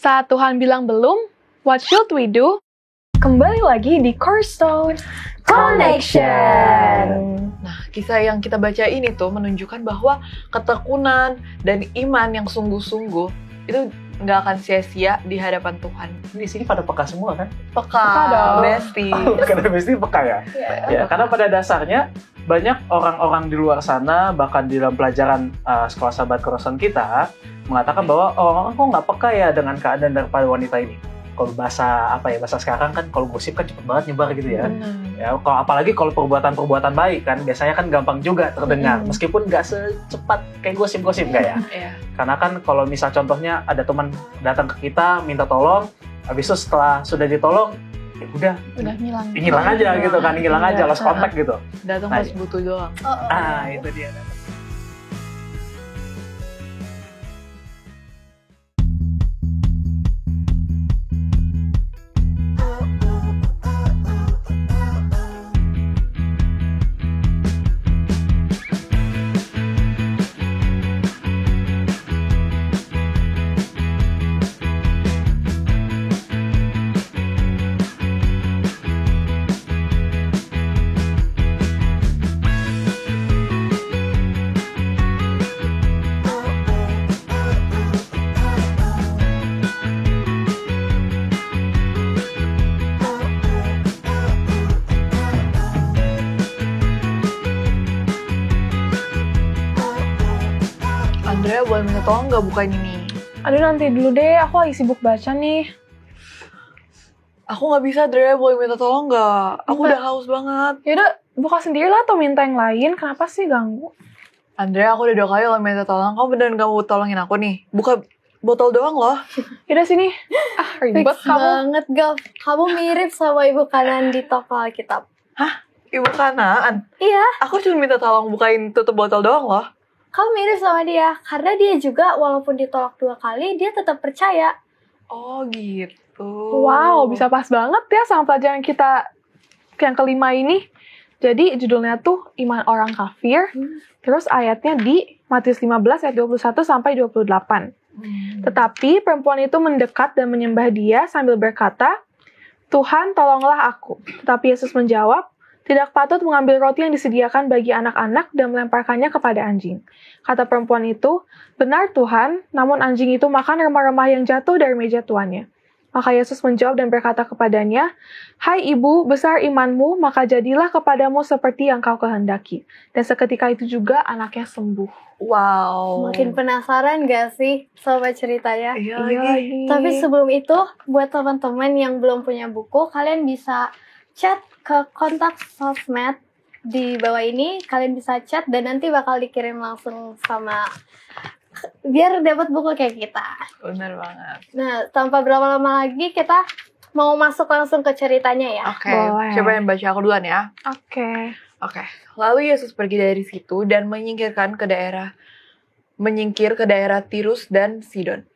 Saat Tuhan bilang belum, what should we do? Kembali lagi di Cornerstone Connection. Nah, kisah yang kita baca ini tuh menunjukkan bahwa ketekunan dan iman yang sungguh-sungguh itu nggak akan sia-sia di hadapan Tuhan. Di sini pada peka semua kan? Peka dong. Besti. Karena Besti peka ya? Ya, karena pada dasarnya banyak orang-orang di luar sana, bahkan di dalam pelajaran sekolah sahabat Cornerstone kita, mengatakan bahwa orang kok nggak peka ya dengan keadaan daripada wanita ini. Kalau bahasa sekarang kan, kalau gosip kan cepet banget nyebar gitu ya. Ya, apalagi kalau perbuatan-perbuatan baik kan, biasanya kan gampang juga terdengar, meskipun nggak secepat kayak gosip-gosip nggak ya? Iya. Karena kan kalau misal contohnya ada teman datang ke kita minta tolong, habis itu setelah sudah ditolong, ya udah hilang aja gitu kan, hilang aja, lost contact gitu. Datang pas butuh doang. Itu dia. Andrea boleh minta tolong nggak bukain ini? Aduh, nanti dulu deh, aku lagi sibuk baca nih. Aku nggak bisa, Andrea boleh minta tolong nggak? Aku Enggak. udah haus banget. Yaudah, buka sendiri lah atau minta yang lain, kenapa sih ganggu? Andrea, aku udah 2 kali lo minta tolong. Kamu beneran gak mau tolongin aku nih? Buka botol doang loh. Yaudah sini. Ribet Fix kamu. banget, Gal. Kamu mirip sama ibu kanan di toko Alkitab. Ibu Kanaan. Iya, Aku cuma minta tolong bukain tutup botol doang loh. kamu mirip sama dia. Karena dia juga walaupun ditolak 2 kali, dia tetap percaya. Oh gitu. Wow, bisa pas banget ya sama pelajaran kita yang kelima ini. Jadi judulnya tuh Iman Orang Kafir. Terus ayatnya di Matius 15 ayat 21 sampai 28. Tetapi perempuan itu mendekat dan menyembah dia sambil berkata, "Tuhan, tolonglah aku." Tetapi Yesus menjawab, "Tidak patut mengambil roti yang disediakan bagi anak-anak dan melemparkannya kepada anjing." Kata perempuan itu, "Benar Tuhan, namun anjing itu makan remah-remah yang jatuh dari meja tuannya." Maka Yesus menjawab dan berkata kepadanya, "Hai ibu, besar imanmu, maka jadilah kepadamu seperti yang kau kehendaki." Dan seketika itu juga anaknya sembuh. Wow. Makin penasaran gak sih sama ceritanya? Iya Iya lagi. lagi. Tapi sebelum itu, buat teman-teman yang belum punya buku, kalian bisa chat ke kontak sosmed di bawah ini. Kalian bisa chat dan nanti bakal dikirim langsung sama, biar dapat buku kayak kita. Bener banget. Nah, tanpa berlama-lama lagi, kita mau masuk langsung ke ceritanya ya. Oke, Boleh. coba yang baca aku duluan ya. Oke. Oke. Lalu Yesus pergi dari situ dan menyingkir ke daerah Tirus dan Sidon.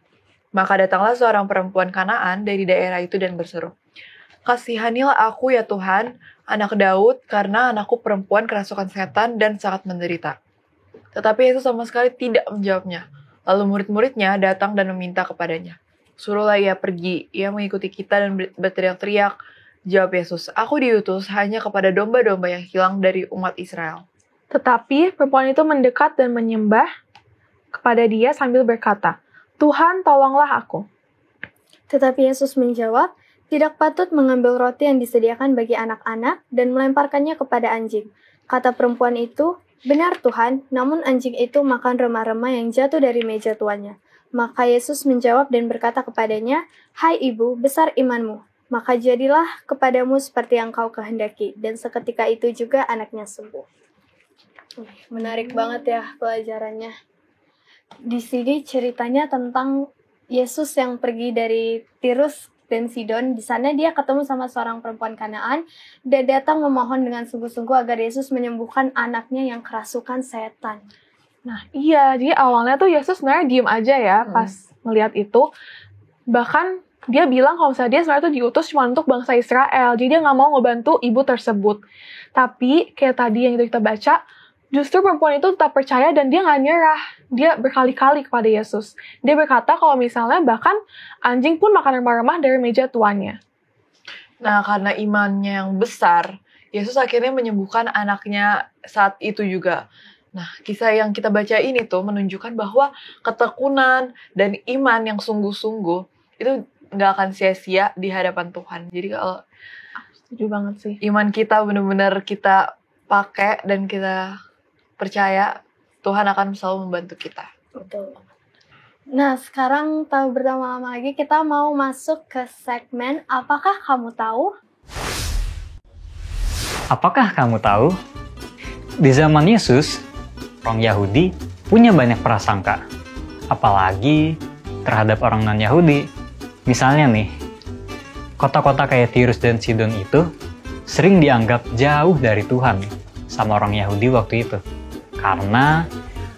Maka datanglah seorang perempuan Kanaan dari daerah itu dan berseru, "Kasihanilah aku ya Tuhan, anak Daud, karena anakku perempuan kerasukan setan dan sangat menderita." Tetapi Yesus sama sekali tidak menjawabnya. Lalu murid-muridnya datang dan meminta kepadanya, "Suruhlah ia pergi, ia mengikuti kita," dan berteriak-teriak. Jawab Yesus, "Aku diutus hanya kepada domba-domba yang hilang dari umat Israel." Tetapi perempuan itu mendekat dan menyembah kepada dia sambil berkata, "Tuhan, tolonglah aku." Tetapi Yesus menjawab, "Tidak patut mengambil roti yang disediakan bagi anak-anak dan melemparkannya kepada anjing." Kata perempuan itu, "Benar Tuhan, namun anjing itu makan remah-remah yang jatuh dari meja tuannya." Maka Yesus menjawab dan berkata kepadanya, "Hai ibu, besar imanmu, maka jadilah kepadamu seperti yang kau kehendaki." Dan seketika itu juga anaknya sembuh. Menarik banget ya pelajarannya. Di sini ceritanya tentang Yesus yang pergi dari Tirus dan Sidon. Di sana dia ketemu sama seorang perempuan Kanaan dan datang memohon dengan sungguh-sungguh agar Yesus menyembuhkan anaknya yang kerasukan setan. Nah, iya, jadi awalnya tuh Yesus sebenarnya diem aja ya pas melihat itu. Bahkan dia bilang kalau misalnya dia sebenarnya tuh diutus cuma untuk bangsa Israel. Jadi dia nggak mau ngebantu ibu tersebut. Tapi kayak tadi yang itu kita baca, justru perempuan itu tetap percaya dan dia nggak nyerah. Dia berkali-kali kepada Yesus. Dia berkata kalau misalnya bahkan anjing pun makan remah-remah dari meja tuannya. Nah, karena imannya yang besar, Yesus akhirnya menyembuhkan anaknya saat itu juga. Nah, kisah yang kita baca ini tuh menunjukkan bahwa ketekunan dan iman yang sungguh-sungguh itu nggak akan sia-sia di hadapan Tuhan. Jadi kalau Setuju banget sih. iman kita benar-benar kita pakai dan kita percaya, Tuhan akan selalu membantu kita. Betul. Nah, sekarang tahu berlama-lama lagi kita mau masuk ke segmen Apakah Kamu Tahu? Apakah kamu tahu? Di zaman Yesus, orang Yahudi punya banyak prasangka. Apalagi terhadap orang non-Yahudi. Misalnya nih, kota-kota kayak Tirus dan Sidon itu sering dianggap jauh dari Tuhan sama orang Yahudi waktu itu. Karena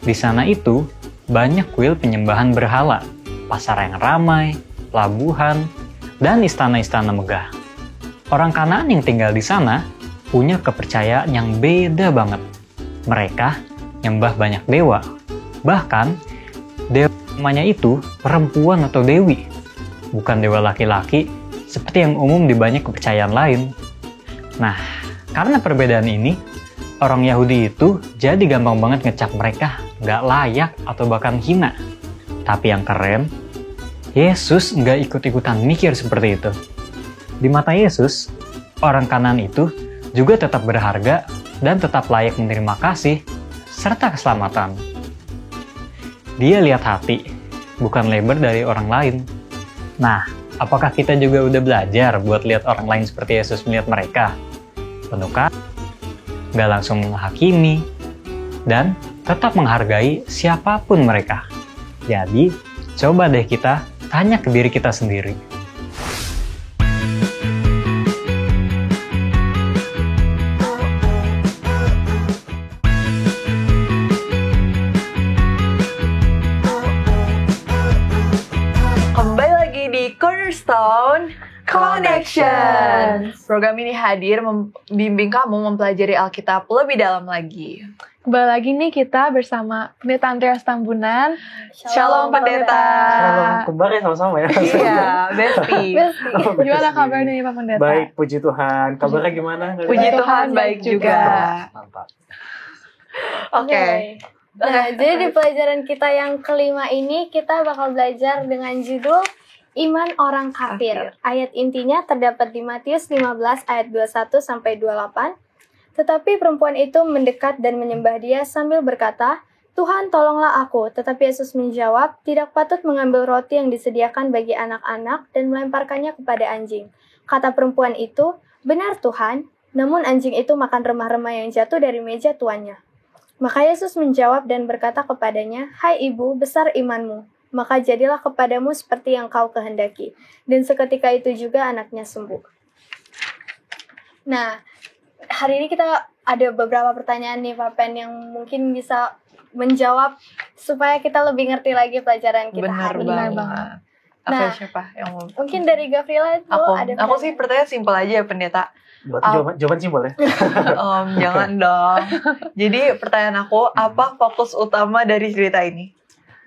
di sana itu banyak kuil penyembahan berhala, pasar yang ramai, pelabuhan, dan istana-istana megah. Orang Kanaan yang tinggal di sana punya kepercayaan yang beda banget. Mereka nyembah banyak dewa. Bahkan, dewa namanya itu perempuan atau dewi, bukan dewa laki-laki seperti yang umum di banyak kepercayaan lain. Nah, karena perbedaan ini, orang Yahudi itu jadi gampang banget ngecap mereka nggak layak atau bahkan hina. Tapi yang keren, Yesus nggak ikut-ikutan mikir seperti itu. Di mata Yesus, orang Kanaan itu juga tetap berharga dan tetap layak menerima kasih serta keselamatan. Dia lihat hati, bukan lebar dari orang lain. Nah, apakah kita juga udah belajar buat lihat orang lain seperti Yesus melihat mereka? Penuh kasih, nggak langsung menghakimi, dan tetap menghargai siapapun mereka. Jadi, coba deh kita tanya ke diri kita sendiri. Kembali lagi di Cornerstone Connection. Program ini hadir membimbing kamu mempelajari Alkitab lebih dalam lagi. Kembali lagi nih kita bersama Pendeta Andreas Tambunan. Shalom, Pendeta. Shalom, kembar ya sama-sama ya. Iya, Besti. Gimana kabarnya nih Pak Pendeta? Baik, puji Tuhan. Kabarnya gimana? Puji Tuhan baik juga. Mantap. Oke. Nah, jadi di pelajaran kita yang kelima ini, kita bakal belajar dengan judul Iman Orang Kafir. Ayat intinya terdapat di Matius 15 ayat 21-28. Tetapi perempuan itu mendekat dan menyembah dia sambil berkata, Tuhan tolonglah aku. Tetapi Yesus menjawab, tidak patut mengambil roti yang disediakan bagi anak-anak dan melemparkannya kepada anjing. Kata perempuan itu, benar Tuhan, namun anjing itu makan remah-remah yang jatuh dari meja tuannya. Maka Yesus menjawab dan berkata kepadanya, Hai ibu, besar imanmu, maka jadilah kepadamu seperti yang kau kehendaki. Dan seketika itu juga anaknya sembuh. Nah, hari ini kita ada beberapa pertanyaan nih Pak Pen yang mungkin bisa menjawab supaya kita lebih ngerti lagi pelajaran kita Benar hari ini. banget. Oke, Nah, siapa yang mau? Mungkin dari Gavrila dulu ada Aku sih pertanyaan simpel aja ya, Pendeta. Jawaban simpel ya. Jangan dong. Jadi pertanyaan aku, apa fokus utama dari cerita ini?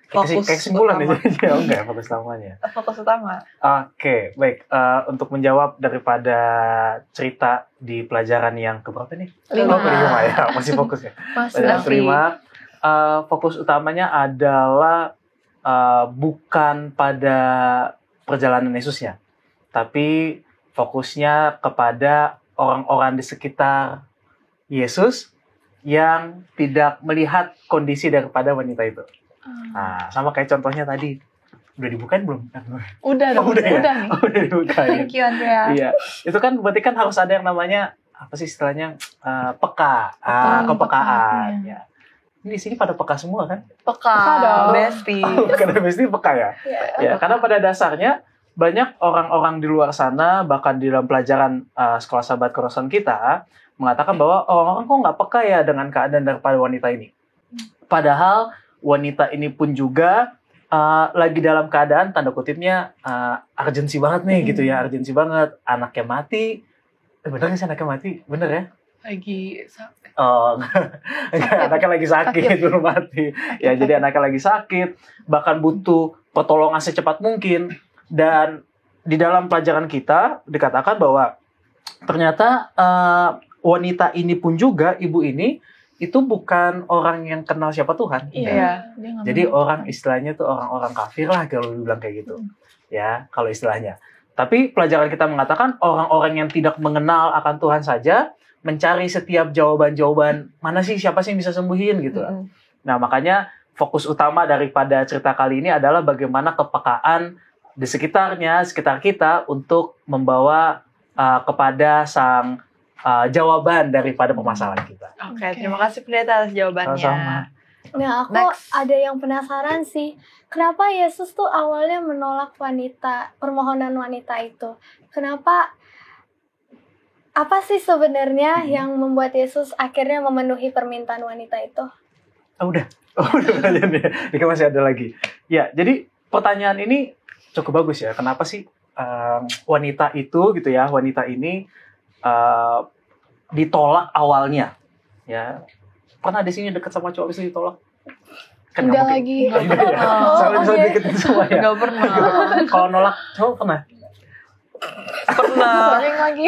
Kayak kesimpulan ya. Oh, enggak, fokus utamanya. Fokus utama. Oke, baik. Untuk menjawab daripada cerita di pelajaran yang keberapa nih? Lima. Oh, kelima ya, masih fokus ya. Pelajaran kelima, fokus utamanya adalah bukan pada perjalanan Yesusnya, tapi fokusnya kepada orang-orang di sekitar Yesus yang tidak melihat kondisi daripada wanita itu. Nah, sama kayak contohnya tadi. Udah dibukain belum? Udah dong, udah ya? udah nih. Udah dibukain. Thank you Andrea. Iya, itu kan berarti kan harus ada yang namanya apa sih istilahnya peka, kepekaan. Iya. Ya. Ini di sini pada peka semua kan? Peka dong. Besti. Karena mesti peka ya. Ya, karena pada dasarnya banyak orang-orang di luar sana, bahkan di dalam pelajaran sekolah sahabat Korosan kita, mengatakan bahwa orang-orang kok nggak peka ya dengan keadaan daripada wanita ini. Padahal wanita ini pun juga lagi dalam keadaan tanda kutipnya urgensi banget nih gitu ya, urgensi banget. Anaknya mati. Bener nggak sih anaknya mati? Bener ya? Lagi Oh, enggak, anaknya lagi sakit, belum mati. Ya, jadi anaknya lagi sakit, bahkan butuh pertolongan secepat mungkin. Dan di dalam pelajaran kita dikatakan bahwa ternyata wanita ini pun juga, ibu ini, itu bukan orang yang kenal siapa Tuhan. Iya. Dia nggak Jadi mau. orang istilahnya tuh orang-orang kafir lah kalau dibilang kayak gitu. Ya, kalau istilahnya. Tapi pelajaran kita mengatakan orang-orang yang tidak mengenal akan Tuhan saja mencari setiap jawaban-jawaban, mana sih, siapa sih yang bisa sembuhin gitu. Nah, makanya fokus utama daripada cerita kali ini adalah bagaimana kepekaan di sekitar kita untuk membawa kepada sang jawaban daripada permasalahan kita. Oke, terima kasih pendeta atas jawabannya. Sama-sama. Nah, aku Next. ada yang penasaran sih. Kenapa Yesus tuh awalnya menolak permohonan wanita itu? Kenapa? Apa sih sebenarnya yang membuat Yesus akhirnya memenuhi permintaan wanita itu? Udah pertanyaannya. Ini kan masih ada lagi. Ya, jadi pertanyaan ini cukup bagus ya. Kenapa sih wanita itu gitu ya, wanita ini ditolak awalnya? Ya, pernah di sini deket sama cowok bisa ditolak? Kan Enggak nggak lagi. mungkin. Iya, iya. Soalnya bisa deketin semua ya. Gak pernah. Kalau nolak cowok pernah? Pernah. Sering lagi.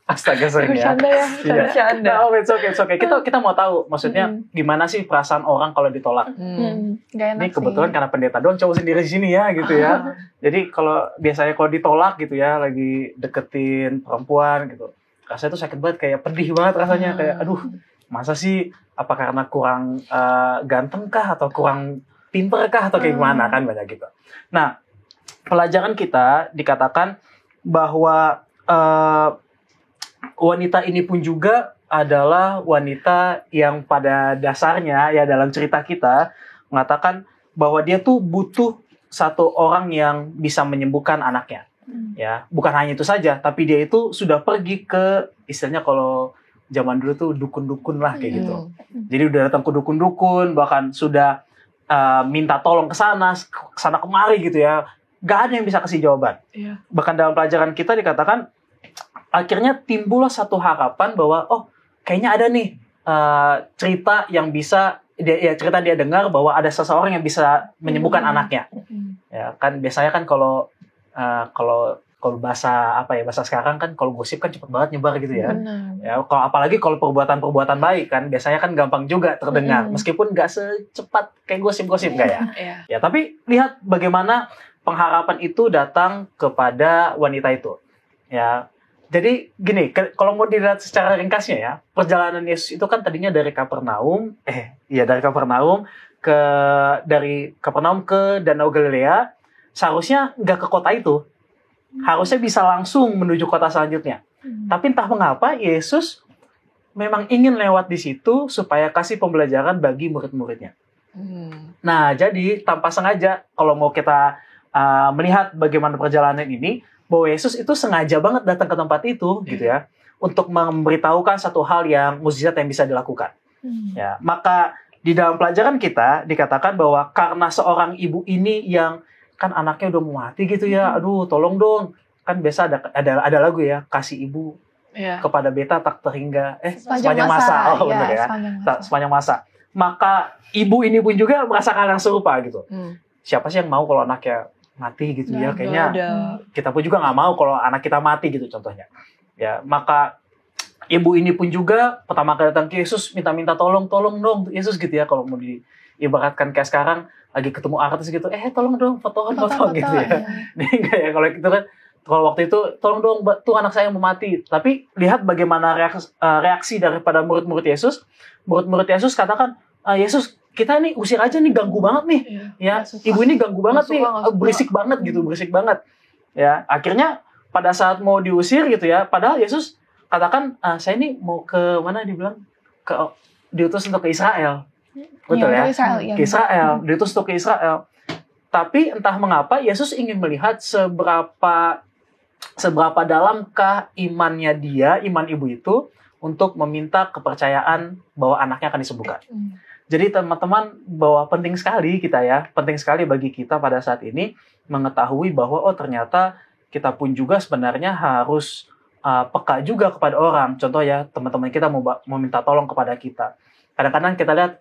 Astaga, sering ya. Bercanda ya. Iya. Bercanda. Nah, it's okay. Kita mau tahu, maksudnya gimana sih perasaan orang kalau ditolak? Gak enak Ini sih. kebetulan karena pendeta doang cowok sendiri di sini ya, gitu ya. Jadi kalau biasanya kalau ditolak gitu ya, lagi deketin perempuan gitu, rasanya tuh sakit banget, kayak pedih banget rasanya, kayak aduh, masa sih, apa karena kurang ganteng kah atau kurang pinter kah atau kayak gimana kan, banyak gitu. Nah, pelajaran kita dikatakan bahwa wanita ini pun juga adalah wanita yang pada dasarnya ya dalam cerita kita mengatakan bahwa dia tuh butuh satu orang yang bisa menyembuhkan anaknya. Ya, bukan hanya itu saja, tapi dia itu sudah pergi ke, istilahnya kalau zaman dulu tuh dukun-dukun lah kayak gitu. Jadi udah datang ke dukun-dukun, bahkan sudah minta tolong ke sana kemari gitu ya. Gak ada yang bisa kasih jawaban. Iya. Bahkan dalam pelajaran kita dikatakan akhirnya timbullah satu harapan bahwa kayaknya ada nih cerita yang bisa cerita dia dengar bahwa ada seseorang yang bisa menyembuhkan anaknya. Ya kan biasanya kan kalau bahasa sekarang kan, kalau gosip kan cepet banget nyebar gitu ya. Benar. Ya, apalagi kalau perbuatan baik kan biasanya kan gampang juga terdengar, meskipun nggak secepat kayak gosip-gosip nggak ya. Ya, tapi lihat bagaimana pengharapan itu datang kepada wanita itu. Ya. Jadi gini, kalau mau dilihat secara ringkasnya ya, perjalanan Yesus itu kan tadinya dari Kapernaum ke Danau Galilea, seharusnya nggak ke kota itu. Harusnya bisa langsung menuju kota selanjutnya. Tapi entah mengapa Yesus memang ingin lewat di situ supaya kasih pembelajaran bagi murid-muridnya. Nah, jadi tanpa sengaja kalau mau kita melihat bagaimana perjalanan ini, bahwa Yesus itu sengaja banget datang ke tempat itu gitu ya, untuk memberitahukan satu hal yang mukjizat yang bisa dilakukan. Ya, maka di dalam pelajaran kita dikatakan bahwa karena seorang ibu ini yang kan anaknya udah mau mati gitu ya, aduh tolong dong, kan biasa ada lagu ya, kasih ibu kepada beta tak terhingga sepanjang masa. Benar ya, sepanjang masa. Maka ibu ini pun juga merasakan hal yang serupa gitu. Siapa sih yang mau kalau anaknya mati gitu ya, kayaknya kita pun juga nggak mau kalau anak kita mati gitu contohnya. Ya, maka ibu ini pun juga pertama kali datang ke Yesus minta tolong dong Yesus gitu ya, kalau mau diibaratkan kayak sekarang lagi ketemu artis gitu, tolong dong foto gitu ya. Nih enggak ya, kalau gitu kan, kalau waktu itu tolong dong tuh anak saya mau mati. Tapi lihat bagaimana reaksi daripada murid-murid Yesus. Murid-murid Yesus katakan, Yesus, kita nih usir aja nih, ganggu banget nih. Ya, ibu ini ganggu banget nih, berisik banget. Ya, akhirnya pada saat mau diusir gitu ya, padahal Yesus katakan, saya ini mau ke mana, dibilang diutus untuk ke Israel. Betul ya? Ke Israel, diutus untuk ke Israel. Tapi entah mengapa Yesus ingin melihat seberapa dalamkah imannya iman ibu itu untuk meminta kepercayaan bahwa anaknya akan disembuhkan. Jadi teman-teman, bahwa penting sekali bagi kita pada saat ini mengetahui bahwa ternyata kita pun juga sebenarnya harus peka juga kepada orang. Contoh ya, teman-teman kita mau minta tolong kepada kita. Kadang-kadang kita lihat,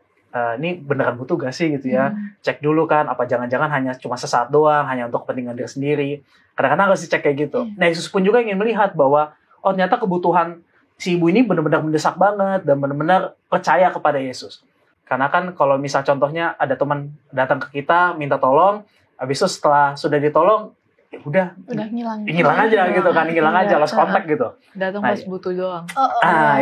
ini beneran butuh gak sih gitu ya. Cek dulu kan, apa jangan-jangan hanya cuma sesaat doang, hanya untuk kepentingan diri sendiri. Kadang-kadang harus dicek kayak gitu. Nah, Yesus pun juga ingin melihat bahwa, oh ternyata kebutuhan si ibu ini benar-benar mendesak banget, dan benar-benar percaya kepada Yesus. Karena kan kalau misal contohnya ada teman datang ke kita, minta tolong, habis itu setelah sudah ditolong, ya udah hilang aja gitu kan, hilang aja, lost contact gitu. Datang pas butuh doang.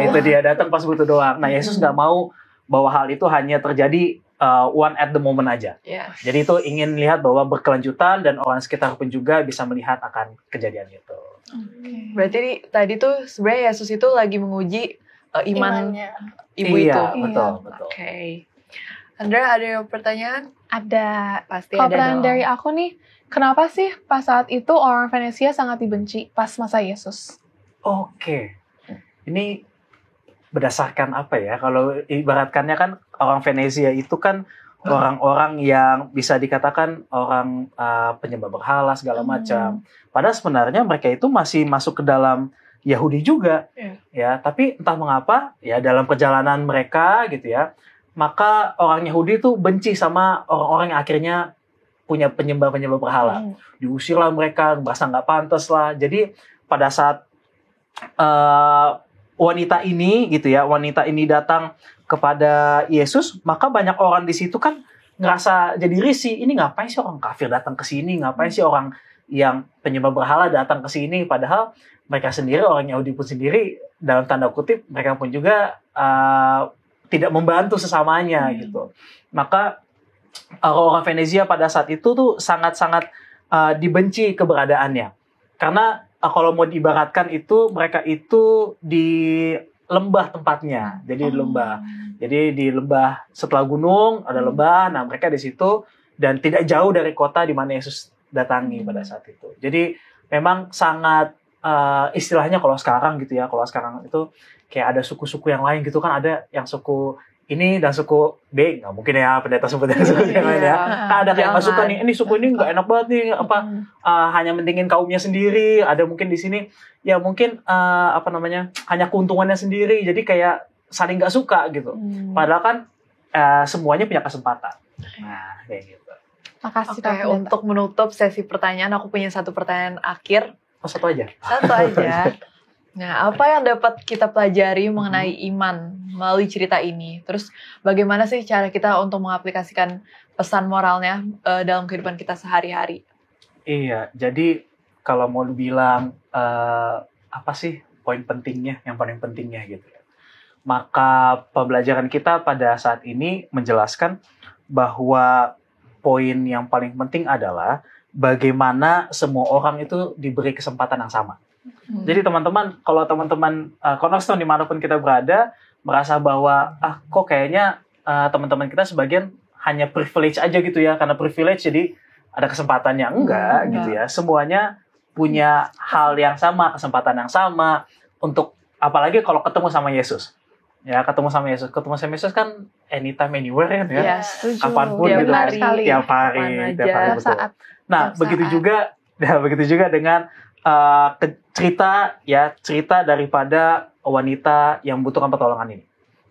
Itu dia, datang pas butuh doang. Nah, Yesus nggak mau bahwa hal itu hanya terjadi one at the moment aja. Jadi itu ingin lihat bahwa berkelanjutan dan orang sekitar pun juga bisa melihat akan kejadian itu. Berarti tadi tuh sebenarnya Yesus itu lagi menguji iman ibu Iya, itu. betul. Oke. Andra, ada pertanyaan? Ada. Pasti Kalau ada pertanyaan dong. dari aku nih, kenapa sih pas saat itu orang Venesia sangat dibenci pas masa Yesus? Oke. Ini berdasarkan apa ya? Kalau ibaratkannya kan orang Venesia itu kan orang-orang yang bisa dikatakan orang penyembah berhala segala macam. Padahal sebenarnya mereka itu masih masuk ke dalam Yahudi juga, ya. Tapi entah mengapa, ya dalam perjalanan mereka gitu ya, maka orang Yahudi itu benci sama orang-orang yang akhirnya punya penyembah-penyembah berhala. Diusirlah mereka, merasa nggak pantas lah. Jadi pada saat wanita ini gitu ya, wanita ini datang kepada Yesus, maka banyak orang di situ kan ngerasa jadi risih. Ini ngapain sih orang kafir datang ke sini? Ngapain sih orang yang penyembah berhala datang ke sini? Padahal mereka sendiri, orang Yahudi pun sendiri, dalam tanda kutip, mereka pun juga tidak membantu sesamanya gitu. Maka orang Venesia pada saat itu tuh sangat-sangat dibenci keberadaannya. Karena kalau mau diibaratkan itu, mereka itu di lembah tempatnya. Jadi di lembah. Jadi di lembah setelah gunung, ada lembah, nah mereka di situ, dan tidak jauh dari kota di mana Yesus datangi pada saat itu. Jadi memang sangat istilahnya kalau sekarang gitu ya, kalau sekarang itu kayak ada suku-suku yang lain gitu kan, ada yang suku ini dan suku B, nggak mungkin ya pendeta sebutnya suku yang lain ya. Nah, ada kayak suka nih, ini suku ini nggak enak banget nih, hanya mentingin kaumnya sendiri. Ada mungkin di sini ya mungkin hanya keuntungannya sendiri, jadi kayak saling nggak suka gitu. Padahal kan semuanya punya kesempatan. Nah kayak gitu. Makasih. Oke, untuk menutup sesi pertanyaan, aku punya satu pertanyaan akhir. Oh, satu aja. Nah, apa yang dapat kita pelajari mengenai iman melalui cerita ini? Terus bagaimana sih cara kita untuk mengaplikasikan pesan moralnya dalam kehidupan kita sehari-hari? Iya, jadi kalau mau dibilang apa sih poin pentingnya, yang paling pentingnya gitu ya. Maka pembelajaran kita pada saat ini menjelaskan bahwa poin yang paling penting adalah bagaimana semua orang itu diberi kesempatan yang sama. Jadi teman-teman, kalau teman-teman Cornerstone dimanapun kita berada, merasa bahwa kok kayaknya teman-teman kita sebagian hanya privilege aja gitu ya, karena privilege jadi ada kesempatannya. Enggak gitu ya, semuanya punya hal yang sama, kesempatan yang sama, untuk apalagi kalau ketemu sama Yesus. Ya, ketemu sama Yesus kan anytime anywhere kan ya. Kapanpun gitu kan, tiap hari betul. Nah, begitu juga dengan cerita daripada wanita yang membutuhkan pertolongan ini.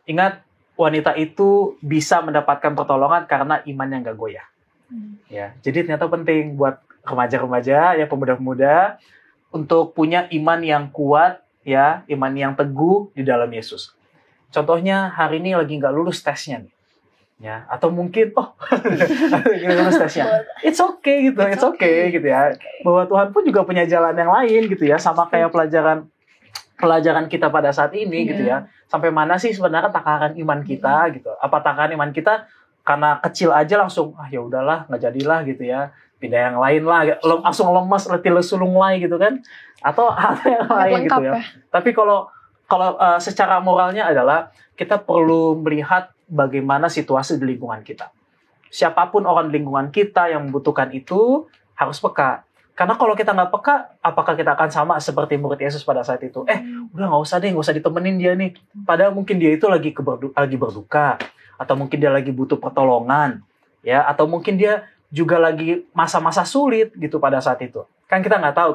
Ingat, wanita itu bisa mendapatkan pertolongan karena imannya nggak goyah. Ya, jadi ternyata penting buat remaja-remaja, ya pemuda-pemuda, untuk punya iman yang kuat, ya, iman yang teguh di dalam Yesus. Contohnya hari ini lagi nggak lulus tesnya nih, ya, atau mungkin lulus tesnya, it's okay gitu ya, bahwa Tuhan pun juga punya jalan yang lain gitu ya, sama kayak pelajaran kita pada saat ini gitu ya, sampai mana sih sebenarnya takaran iman kita gitu, apa takaran iman kita karena kecil aja langsung ya udahlah nggak jadilah gitu ya, pindah yang lain lah, langsung lemas, letih lesu lunglai gitu kan, atau hal yang lain gitu ya. Tapi kalau secara moralnya adalah kita perlu melihat bagaimana situasi di lingkungan kita. Siapapun orang di lingkungan kita yang membutuhkan itu harus peka. Karena kalau kita nggak peka, apakah kita akan sama seperti murid Yesus pada saat itu? Udah nggak usah ditemenin dia nih. Padahal mungkin dia itu lagi berduka, atau mungkin dia lagi butuh pertolongan, ya, atau mungkin dia juga lagi masa-masa sulit gitu pada saat itu. Kan kita nggak tahu,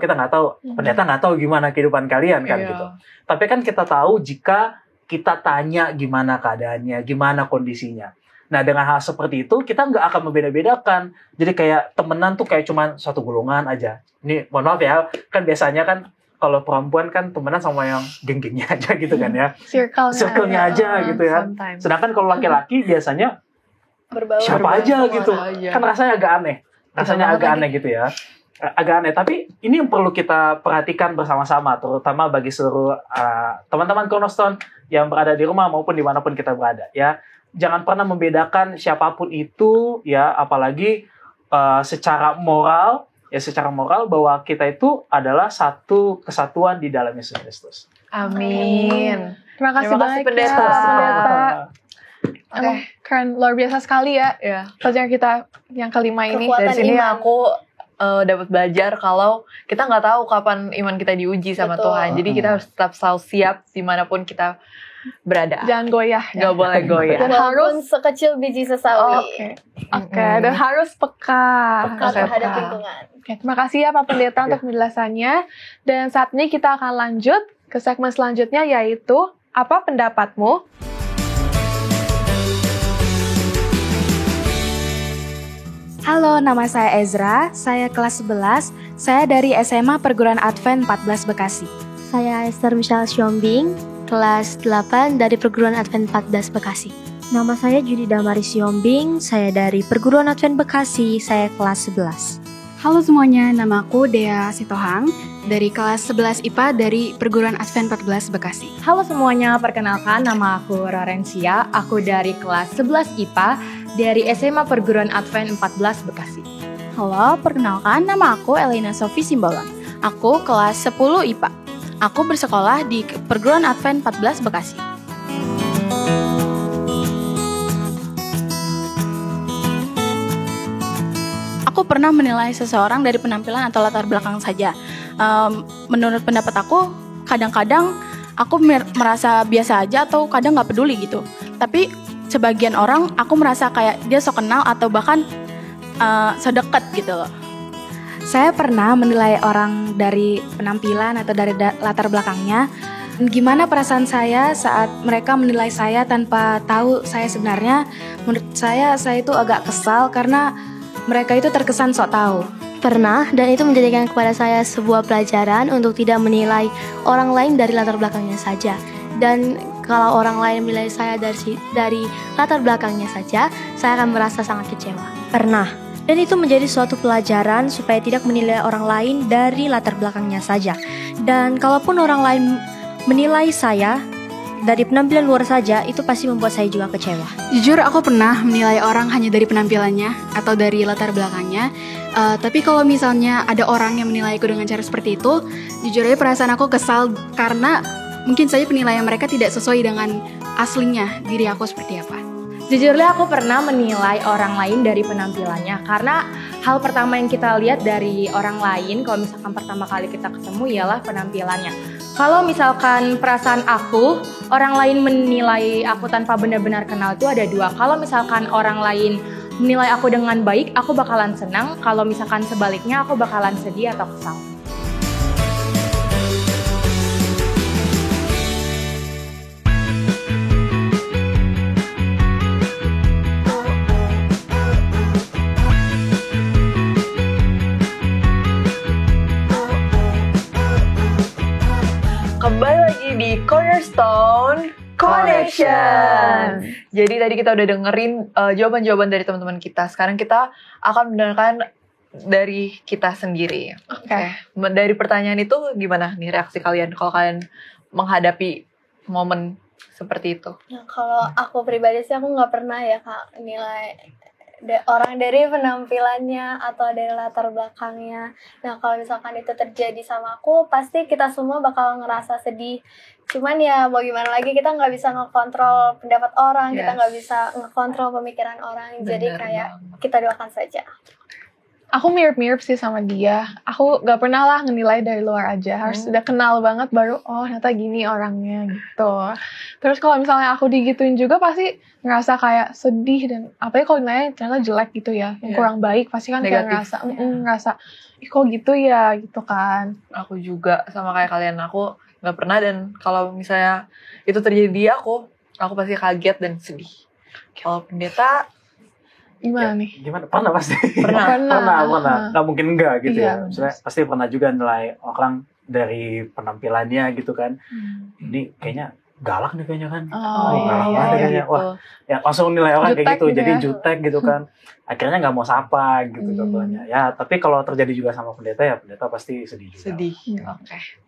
pendeta nggak tahu gimana kehidupan kalian kan gitu. Tapi kan kita tahu jika kita tanya gimana keadaannya, gimana kondisinya. Nah dengan hal seperti itu kita nggak akan membeda-bedakan. Jadi kayak temenan tuh kayak cuma satu golongan aja. Ini mohon maaf ya, kan biasanya kan kalau perempuan kan temenan sama yang geng-gengnya aja gitu kan ya. Circle-nya aja gitu ya. Sometimes. Sedangkan kalau laki-laki biasanya Berbaur. siapa aja gitu. aja. Kan rasanya agak aneh. Rasanya agak aneh gitu ya. Agak aneh, tapi ini yang perlu kita perhatikan bersama-sama, terutama bagi seluruh teman-teman Cornerstone yang berada di rumah maupun dimanapun kita berada ya. Jangan pernah membedakan siapapun itu ya, apalagi secara moral bahwa kita itu adalah satu kesatuan di dalam Yesus Kristus. Amin. Terima kasih banyak pendeta. pendeta. Oke. Keren, luar biasa sekali ya Ya. pelajaran kita yang kelima ini. Kekuatan Dari sini iman. aku dapat belajar kalau kita nggak tahu kapan iman kita diuji sama Betul. Tuhan. Jadi kita harus tetap selalu siap dimanapun kita berada. Jangan goyah ya. Nggak boleh goyah. Dan Walaupun sekecil biji sesawi. Oke, dan harus peka. Peka terhadap lingkungan. Oke, terima kasih ya Pak Pendeta untuk penjelasannya. Dan saat ini kita akan lanjut ke segmen selanjutnya, yaitu apa pendapatmu? Halo, nama saya Ezra, saya kelas 11, saya dari SMA Perguruan Advent 14 Bekasi. Saya Esther Michelle Siombing, kelas 8 dari Perguruan Advent 14 Bekasi. Nama saya Judi Damari Siombing, saya dari Perguruan Advent Bekasi, saya kelas 11. Halo semuanya, nama aku Dea Sitohang, dari kelas 11 IPA dari Perguruan Advent 14 Bekasi. Halo semuanya, perkenalkan nama aku Rarensia, aku dari kelas 11 IPA dari SMA Perguruan Advent 14 Bekasi. Halo, perkenalkan nama aku Elena Sofi Simbolon. Aku kelas 10 IPA. Aku bersekolah di Perguruan Advent 14 Bekasi. Aku pernah menilai seseorang dari penampilan atau latar belakang saja. Menurut pendapat aku, kadang-kadang aku merasa biasa aja atau kadang nggak peduli gitu. Tapi sebagian orang aku merasa kayak dia sok kenal atau bahkan sedekat gitu loh. Saya pernah menilai orang dari penampilan atau dari latar belakangnya. Gimana perasaan saya saat mereka menilai saya tanpa tahu saya sebenarnya? Menurut saya itu agak kesal karena mereka itu terkesan sok tahu. Pernah, dan itu menjadikan kepada saya sebuah pelajaran untuk tidak menilai orang lain dari latar belakangnya saja. Dan kalau orang lain menilai saya dari latar belakangnya saja, saya akan merasa sangat kecewa. Pernah, dan itu menjadi suatu pelajaran supaya tidak menilai orang lain dari latar belakangnya saja. Dan kalaupun orang lain menilai saya dari penampilan luar saja, itu pasti membuat saya juga kecewa. Jujur aku pernah menilai orang hanya dari penampilannya atau dari latar belakangnya. Tapi kalau misalnya ada orang yang menilaiku dengan cara seperti itu, jujur aja perasaan aku kesal karena mungkin saja penilaian mereka tidak sesuai dengan aslinya diri aku seperti apa. Jujurnya aku pernah menilai orang lain dari penampilannya karena hal pertama yang kita lihat dari orang lain kalau misalkan pertama kali kita ketemu ialah penampilannya. Kalau misalkan perasaan aku, orang lain menilai aku tanpa benar-benar kenal itu ada dua. Kalau misalkan orang lain menilai aku dengan baik, aku bakalan senang. Kalau misalkan sebaliknya, aku bakalan sedih atau kesal. Kembali lagi di Cornerstone Connection. Jadi tadi kita udah dengerin jawaban-jawaban dari teman-teman kita. Sekarang kita akan mendengarkan dari kita sendiri. Oke. Dari pertanyaan itu gimana nih reaksi kalian kalau kalian menghadapi momen seperti itu? Nah, kalau aku pribadi sih aku nggak pernah ya Kak nilai orang dari penampilannya atau dari latar belakangnya. Nah kalau misalkan itu terjadi sama aku, pasti kita semua bakal ngerasa sedih. Cuman ya mau gimana lagi, kita nggak bisa ngekontrol pendapat orang, kita nggak bisa ngekontrol pemikiran orang. Jadi kayak kita doakan saja. Aku mirip-mirip sih sama dia. Aku gak pernah lah ngenilai dari luar aja. Harus udah kenal banget baru, oh ternyata gini orangnya gitu. Terus kalau misalnya aku digituin juga pasti ngerasa kayak sedih. Dan apalagi kalau nilainya ternyata jelek gitu ya. Yang kurang baik pasti kan kayak ngerasa, ih kok gitu ya gitu kan. Aku juga sama kayak kalian, aku gak pernah. Dan kalau misalnya itu terjadi di aku pasti kaget dan sedih. Kalau pendeta gimana nih? Gimana? Pernah pasti. Pernah. Nggak mungkin enggak gitu Iya, ya. Maksudnya pasti pernah juga nilai orang dari penampilannya gitu kan. Ini kayaknya galak nih kayaknya kan. Galak banget kayaknya. gitu. Wah, ya langsung nilai orang kayak Jutek gitu. gitu Jadi ya. jutek gitu kan. Akhirnya nggak mau sapa gitu contohnya. Ya, tapi kalau terjadi juga sama pendeta ya pendeta pasti sedih juga. Sedih. Oke.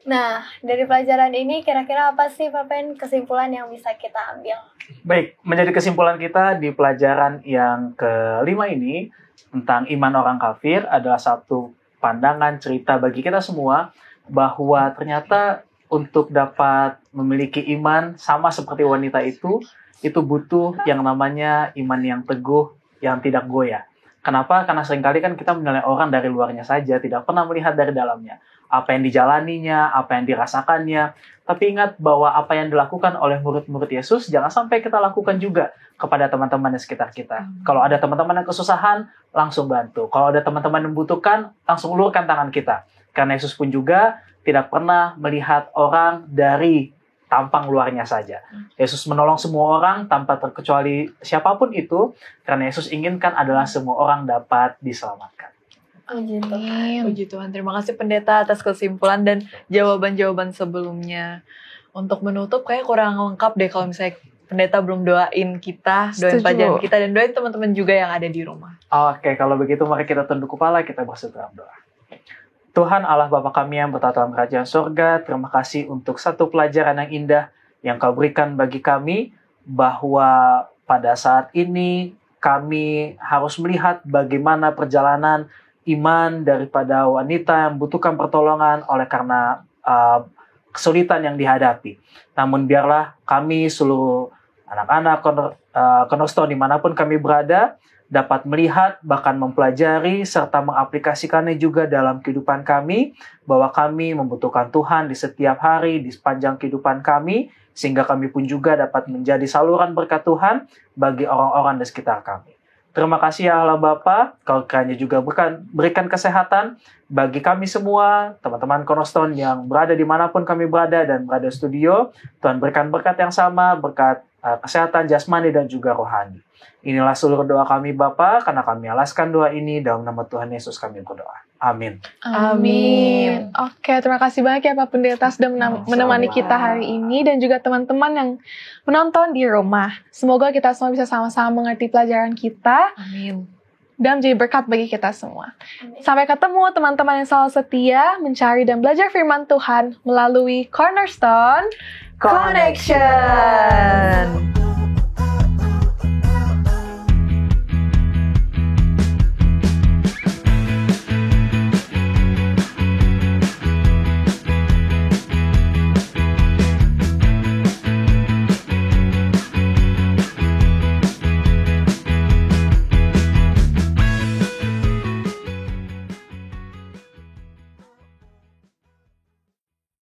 Nah, dari pelajaran ini kira-kira apa sih Pak Pen kesimpulan yang bisa kita ambil? Baik, menjadi kesimpulan kita di pelajaran yang kelima ini tentang iman orang kafir adalah satu pandangan cerita bagi kita semua bahwa ternyata untuk dapat memiliki iman sama seperti wanita itu butuh yang namanya iman yang teguh, yang tidak goyah. Kenapa? Karena seringkali kan kita menilai orang dari luarnya saja, tidak pernah melihat dari dalamnya. Apa yang dijalaninya, apa yang dirasakannya. Tapi ingat bahwa apa yang dilakukan oleh murid-murid Yesus, jangan sampai kita lakukan juga kepada teman-teman di sekitar kita. Kalau ada teman-teman yang kesusahan, langsung bantu. Kalau ada teman-teman yang membutuhkan, langsung ulurkan tangan kita. Karena Yesus pun juga tidak pernah melihat orang dari tampang luarnya saja. Yesus menolong semua orang tanpa terkecuali siapapun itu, karena Yesus inginkan adalah semua orang dapat diselamatkan. Puji Tuhan, terima kasih pendeta atas kesimpulan dan jawaban-jawaban sebelumnya. Untuk menutup kayak kurang lengkap deh kalau misalnya pendeta belum doain kita, doain pelajaran kita, dan doain teman-teman juga yang ada di rumah. Oke, kalau begitu mari kita tunduk kepala, kita bersatu dalam doa. Tuhan Allah Bapa kami yang bertata dalam kerajaan sorga, terima kasih untuk satu pelajaran yang indah yang Kau berikan bagi kami, bahwa pada saat ini kami harus melihat bagaimana perjalanan iman daripada wanita yang membutuhkan pertolongan oleh karena kesulitan yang dihadapi. Namun biarlah kami seluruh anak-anak Cornerstone dimanapun kami berada dapat melihat, bahkan mempelajari, serta mengaplikasikannya juga dalam kehidupan kami, bahwa kami membutuhkan Tuhan di setiap hari, di sepanjang kehidupan kami, sehingga kami pun juga dapat menjadi saluran berkat Tuhan bagi orang-orang di sekitar kami. Terima kasih ya Allah Bapa, Kau kiranya juga berikan kesehatan bagi kami semua, teman-teman Cornerstone yang berada dimanapun kami berada dan berada di studio. Tuhan berikan berkat yang sama, berkat kesehatan jasmani dan juga rohani. Inilah seluruh doa kami Bapa, karena kami alaskan doa ini dalam nama Tuhan Yesus kami berdoa. Amin. Amin. Oke, terima kasih banyak ya Pak Pendeta sudah menemani kita hari ini dan juga teman-teman yang menonton di rumah. Semoga kita semua bisa sama-sama mengerti pelajaran kita. Amin. Dan menjadi berkat bagi kita semua. Sampai ketemu teman-teman yang selalu setia mencari dan belajar firman Tuhan melalui Cornerstone Connection.